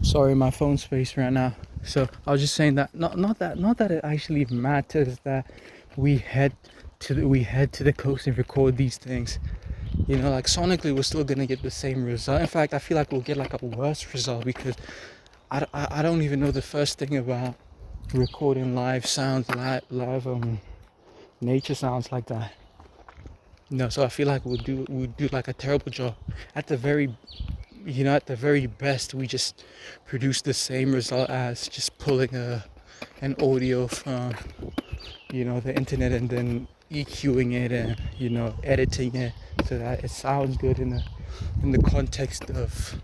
Sorry, my phone space right now. So I was just saying that not that it actually matters that we head to the coast and record these things. You know, like sonically, we're still gonna get the same result. In fact, I feel like we'll get like a worse result because I don't even know the first thing about recording live sounds, live nature sounds like that. No, so I feel like we'll do like a terrible job. At the very at the very best, we just produce the same result as just pulling an audio from the internet and then EQing it and editing it so that it sounds good in the context of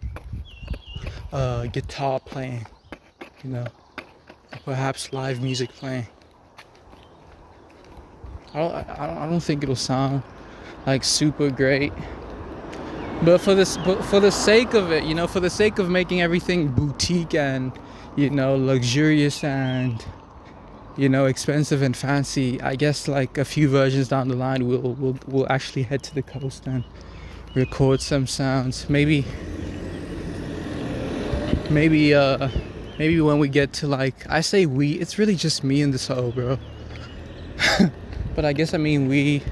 guitar playing, you know, perhaps live music playing. I don't think it'll sound like super great. But for the sake of it, for the sake of making everything boutique and, luxurious and, expensive and fancy, I guess like a few versions down the line, we'll actually head to the coast and record some sounds. Maybe when we get to I say we, it's really just me and the soul, bro. But I guess I mean we,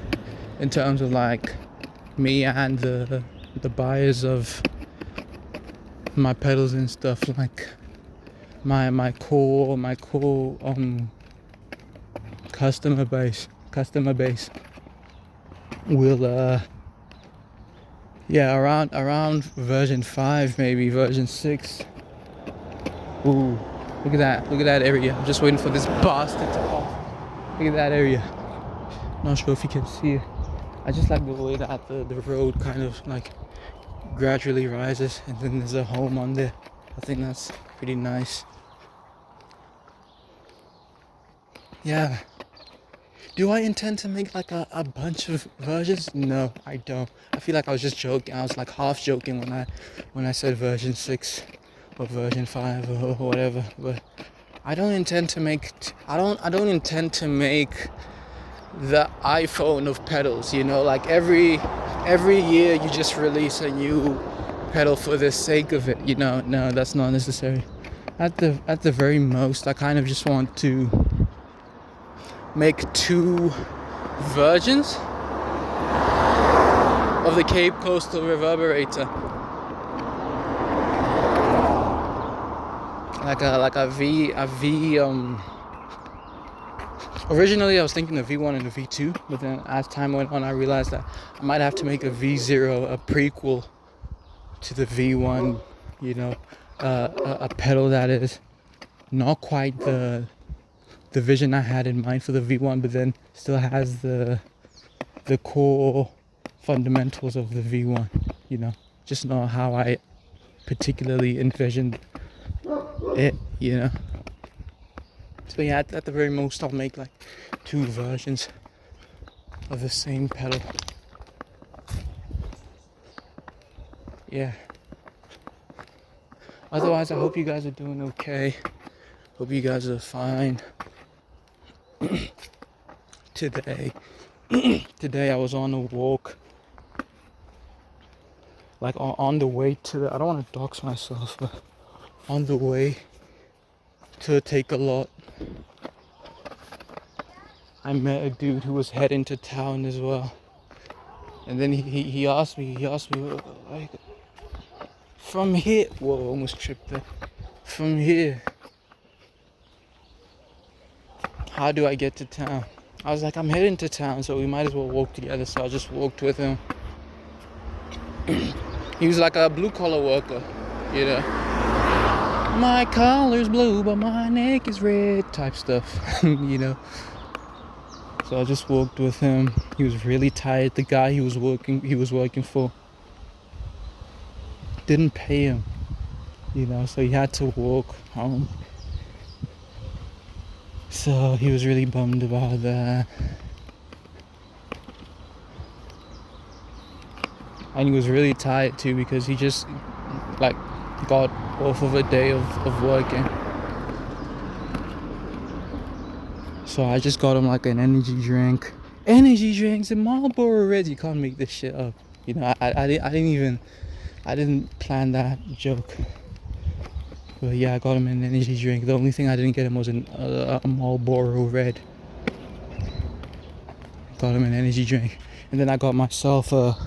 in terms of me and the buyers of my pedals and stuff, like my core customer base will around version 5, maybe version 6. Ooh, look at that area. I'm just waiting for this bastard to pass. Look at that area. Not sure if you can see it. I just like the way that the road kind of gradually rises and then there's a home on there. I think that's pretty nice. Yeah. Do I intend to make a bunch of versions? No, I don't. I feel like I was just joking. I was half joking when I said version 6 or version 5 or whatever. But I don't intend to make I don't intend to make the iPhone of pedals, every year you just release a new pedal for the sake of it, no, that's not necessary. At the very most, I kind of just want to make 2 versions of the Cape Coastal Reverberator, like a V. Originally, I was thinking the V1 and the V2, but then as time went on, I realized that I might have to make a V0, a prequel to the V1, a pedal that is not quite the vision I had in mind for the V1, but then still has the core fundamentals of the V1, just not how I particularly envisioned it, So yeah, at the very most, I'll make 2 versions of the same pedal. Yeah. Otherwise, I hope you guys are doing okay. Hope you guys are fine. Today I was on a walk. On the way I don't want to dox myself, but on the way to take a lot, I met a dude who was heading to town as well. And then he asked me from here, whoa, almost tripped there. From here, how do I get to town? I was like, I'm heading to town, so we might as well walk together. So I just walked with him. He was like a blue collar worker, My collar's blue, but my neck is red type stuff, So I just walked with him. He was really tired. The guy he was working for didn't pay him, so he had to walk home. So he was really bummed about that. And he was really tired too because he just got off of a day of working. So I just got him an energy drink. Energy drinks and Marlboro Reds. You can't make this shit up. I didn't plan that joke. But yeah, I got him an energy drink. The only thing I didn't get him was a Marlboro Red. Got him an energy drink, and then I got myself a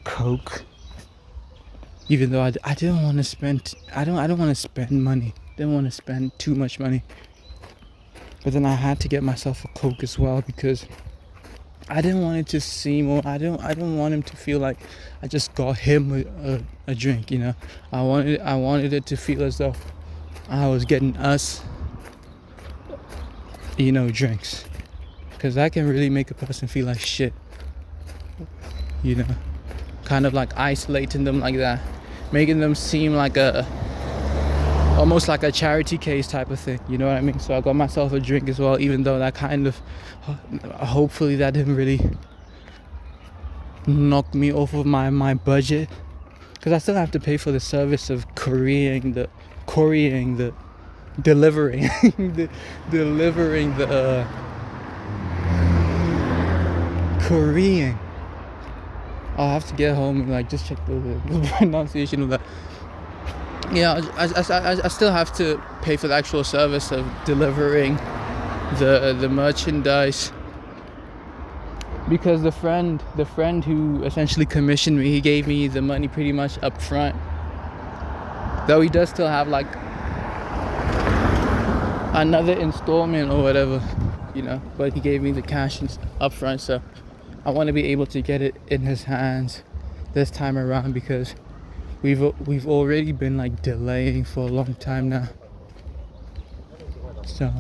Coke. Even though I didn't want to spend, I don't want to spend money. Didn't want to spend too much money. But then I had to get myself a Coke as well because I didn't want it to seem, or I don't want him to feel like I just got him a drink. You know, I wanted it to feel as though I was getting us, you know, drinks, because that can really make a person feel like shit. You know, kind of like isolating them like that, making them seem like almost like a charity case type of thing, you know what I mean? So I got myself a drink as well, even though that kind of, hopefully that didn't really knock me off of my budget, because I still have to pay for the service of delivering couriering. I'll have to get home and like just check the pronunciation of that. Yeah, I still have to pay for the actual service of delivering the merchandise, because the friend who essentially commissioned me, he gave me the money pretty much up front, though he does still have like another installment or whatever, you know, but he gave me the cash up front. So I want to be able to get it in his hands this time around, because we've already been like delaying for a long time now. So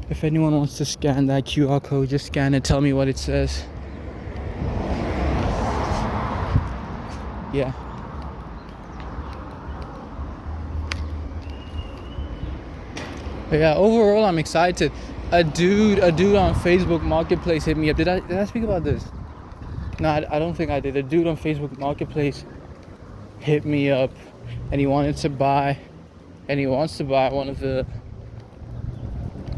if anyone wants to scan that QR code, just scan it, tell me what it says. Yeah. But yeah, overall I'm excited. A dude on Facebook Marketplace hit me up. Did I speak about this? No, I don't think I did. A dude on Facebook Marketplace hit me up, and he wants to buy one of the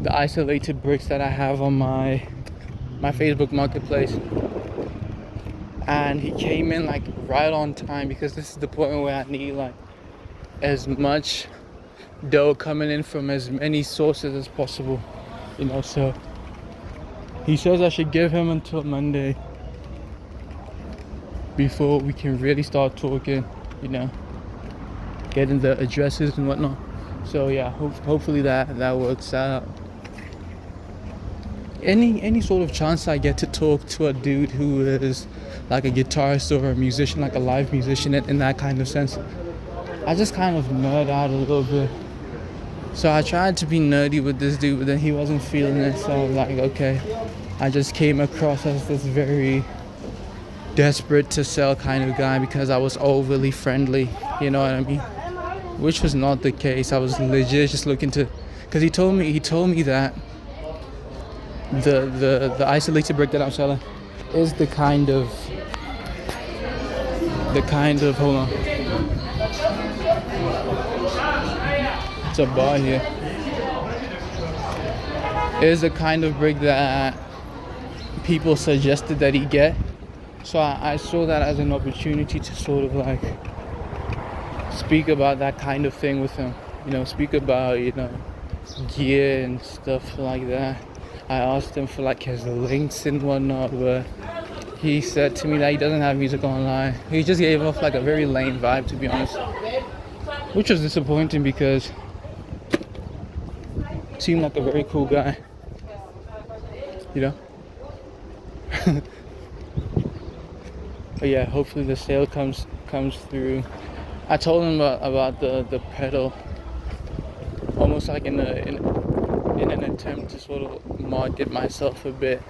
isolated bricks that I have on my Facebook Marketplace. And he came in like right on time, because this is the point where I need like as much dough coming in from as many sources as possible, you know. So he says I should give him until Monday before we can really start talking, you know, getting the addresses and whatnot. So yeah, hopefully that works out. Any sort of chance I get to talk to a dude who is like a guitarist or a musician, like a live musician in that kind of sense, I just kind of nerd out a little bit. So I tried to be nerdy with this dude, but then he wasn't feeling it. So I was like, okay. I just came across as this very desperate to sell kind of guy because I was overly friendly, you know what I mean? Which was not the case. I was legit just looking to, because he told me that the isolated brick that I'm selling is the kind of hold on. It's a bar here. Is the kind of brick that people suggested that he get. So I saw that as an opportunity to sort of like speak about that kind of thing with him. You know, speak about, you know, gear and stuff like that. I asked him for like his links and whatnot, but he said to me that he doesn't have music online. He just gave off like a very lame vibe, to be honest. Which was disappointing because he seemed like a very cool guy. You know? But yeah, hopefully the sale comes through. I told him about the pedal, almost like in an attempt to sort of market myself a bit,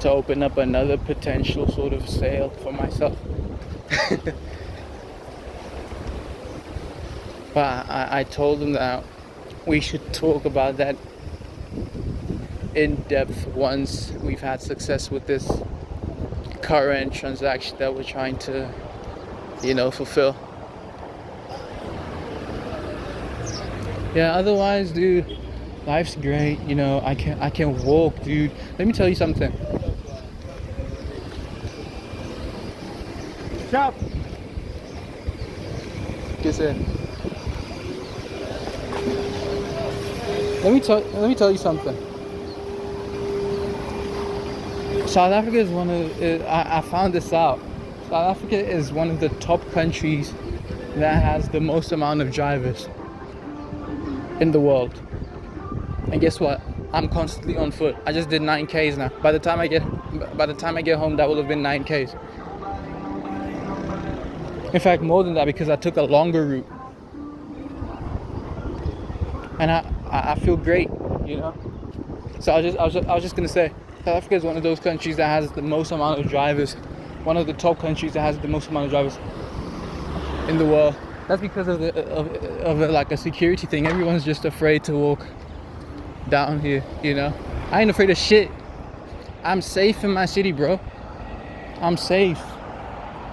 to open up another potential sort of sale for myself. But I told him that we should talk about that in depth once we've had success with this current transaction that we're trying to, you know, fulfill. Yeah, otherwise, dude, life's great. You know, I can walk, dude. Let me tell you something. Stop. gets in. Let me tell you something. South Africa is I found this out. South Africa is one of the top countries that has the most amount of drivers in the world. And guess what? I'm constantly on foot. I just did 9Ks now. By the time I get home, that will have been 9Ks. In fact, more than that, because I took a longer route. And I feel great, you know. So I was just gonna say, South Africa is one of those countries that has the most amount of drivers. One of the top countries that has the most amount of drivers in the world. That's because of like a security thing. Everyone's just afraid to walk down here, you know. I ain't afraid of shit. I'm safe in my city, bro. I'm safe.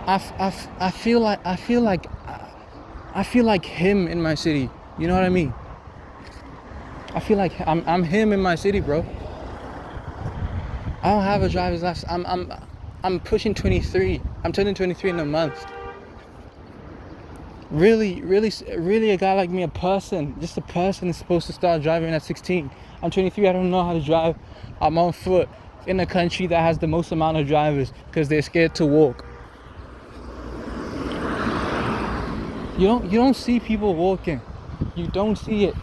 I feel like him in my city. You know what I mean? I feel like I'm him in my city, bro. I don't have a driver's license. I'm pushing 23. I'm turning 23 in a month. Really, a guy like me, just a person is supposed to start driving at 16. I'm 23, I don't know how to drive. I'm on foot in a country that has the most amount of drivers because they're scared to walk. You don't see people walking. You don't see it.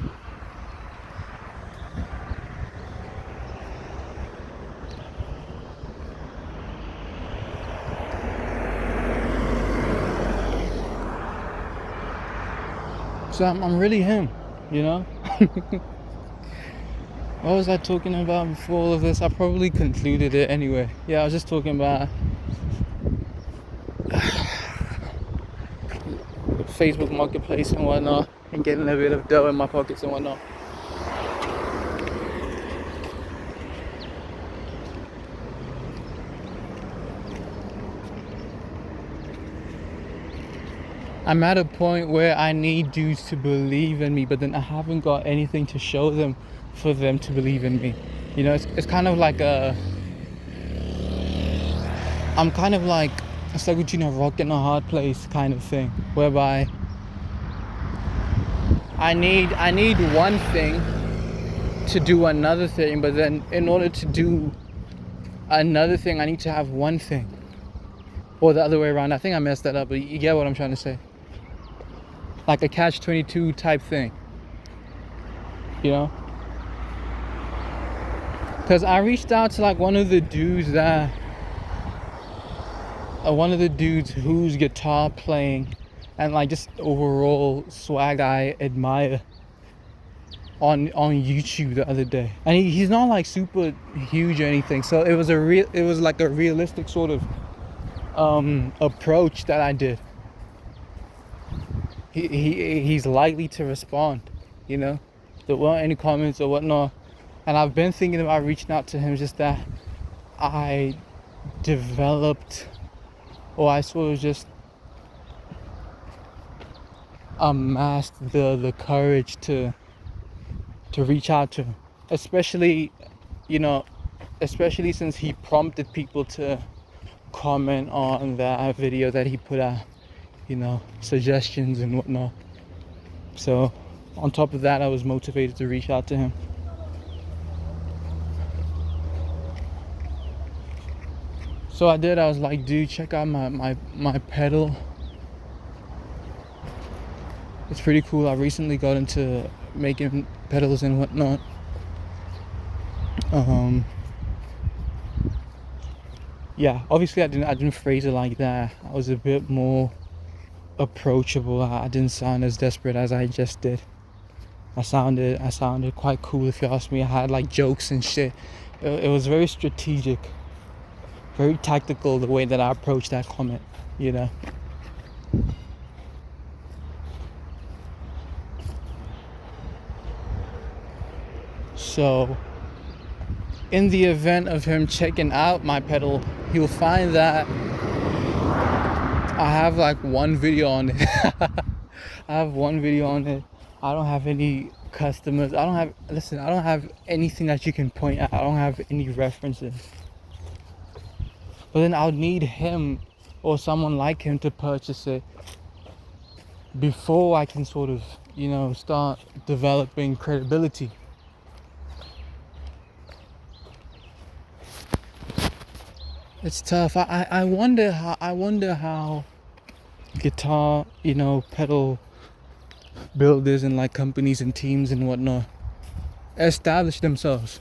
So I'm really him, you know? What was I talking about before all of this? I probably concluded it anyway. Yeah, I was just talking about Facebook Marketplace and whatnot, and getting a bit of dough in my pockets and whatnot. I'm at a point where I need dudes to believe in me, but then I haven't got anything to show them for them to believe in me. You know, it's kind of like I'm kind of like it's like between a rock and a hard place kind of thing, whereby I need one thing to do another thing, but then in order to do another thing, I need to have one thing, or the other way around. I think I messed that up, but you get what I'm trying to say. Like a catch-22 type thing, you know? Because I reached out to like one of the dudes whose guitar playing and like just overall swag I admire on YouTube the other day, and he's not like super huge or anything, so it was like a realistic sort of approach that I did. He's likely to respond, you know. There weren't any comments or whatnot, and I've been thinking about reaching out to him, just that I developed, or I sort of just amassed the courage to reach out to him, especially since he prompted people to comment on that video that he put out, you know, suggestions and whatnot. So on top of that, I was motivated to reach out to him. So I did. I was like, dude, check out my pedal. It's pretty cool. I recently got into making pedals and whatnot. Yeah, obviously I didn't phrase it like that. I was a bit more approachable. I didn't sound as desperate as I just did. I sounded quite cool, if you ask me. I had like jokes and shit. It was very strategic, very tactical, the way that I approached that comment, you know. So in the event of him checking out my pedal, he'll find that I have like one video on it. I have one video on it. I don't have any customers. I don't have anything that you can point at. I don't have any references. But then I'll need him or someone like him to purchase it before I can sort of, start developing credibility. It's tough. I wonder how guitar, pedal builders and like companies and teams and whatnot establish themselves.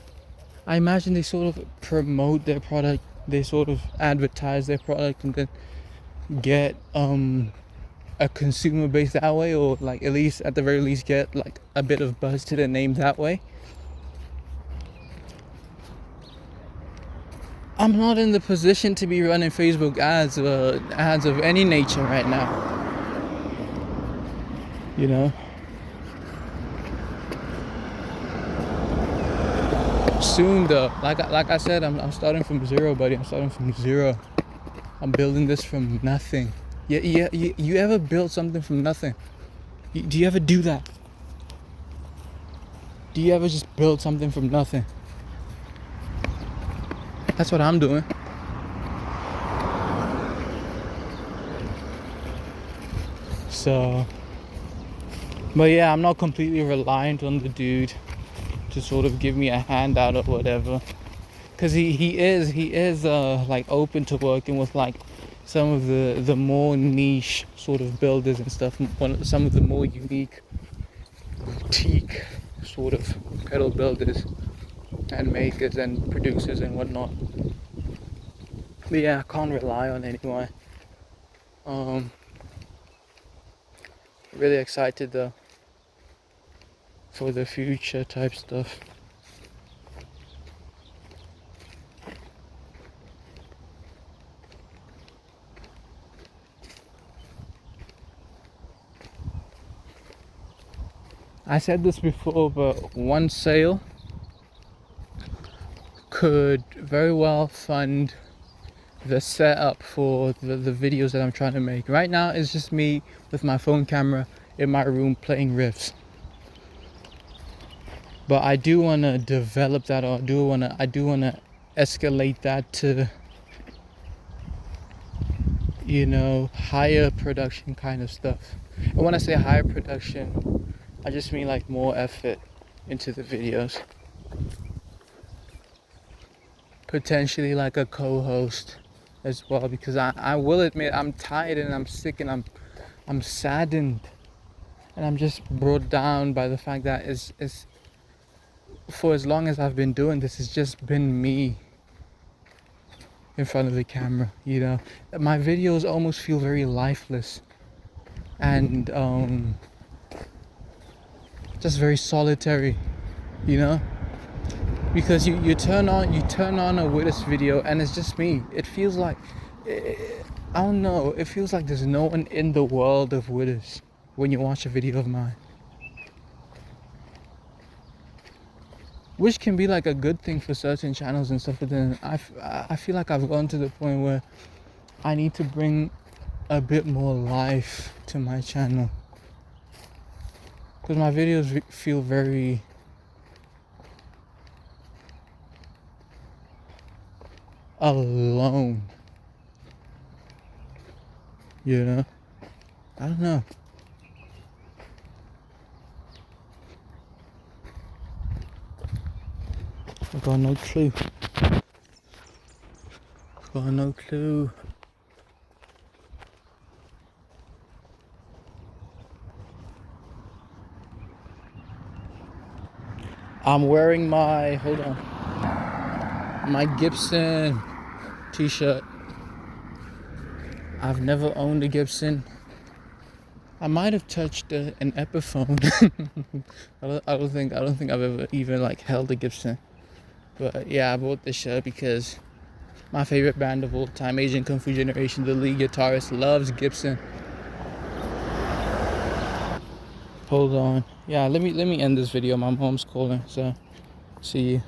I imagine they sort of promote their product, they sort of advertise their product, and then get a consumer base that way, or like at least at the very least get like a bit of buzz to their name that way. I'm not in the position to be running Facebook ads of any nature right now. Soon though, like I said, I'm starting from zero, buddy. I'm starting from zero. I'm building this from nothing. Yeah. You ever build something from nothing? Do you ever do that? Do you ever just build something from nothing? That's what I'm doing. So, but yeah, I'm not completely reliant on the dude to sort of give me a handout or whatever, because he is like open to working with like some of the more niche sort of builders and stuff, some of the more unique boutique sort of pedal builders and makers and producers and whatnot. But yeah, I can't rely on anyone. Really excited though for the future type stuff. I said this before, but one sale could very well fund the setup for the videos that I'm trying to make. Right now it's just me with my phone camera in my room playing riffs. But I do want to develop that, or I do want to escalate that to, higher production kind of stuff. And when I say higher production, I just mean like more effort into the videos. Potentially like a co-host as well, because I will admit I'm tired and I'm sick and I'm saddened, and I'm just brought down by the fact that it's for as long as I've been doing this, it's just been me in front of the camera. My videos almost feel very lifeless and just very solitary, because you turn on a Widders video and it's just me. It feels like, I don't know, it feels like there's no one in the world of Widders when you watch a video of mine, which can be like a good thing for certain channels and stuff. But then I feel like I've gotten to the point where I need to bring a bit more life to my channel, because my videos feel very alone. I don't know. I've got no clue. I'm wearing my Gibson t-shirt. I've never owned a Gibson. I might have touched an Epiphone. I don't think I've ever even like held a Gibson. But yeah, I bought this shirt because my favorite band of all time, Asian Kung Fu Generation, the lead guitarist, loves Gibson. Hold on. Yeah, let me end this video. My mom's calling, so see you.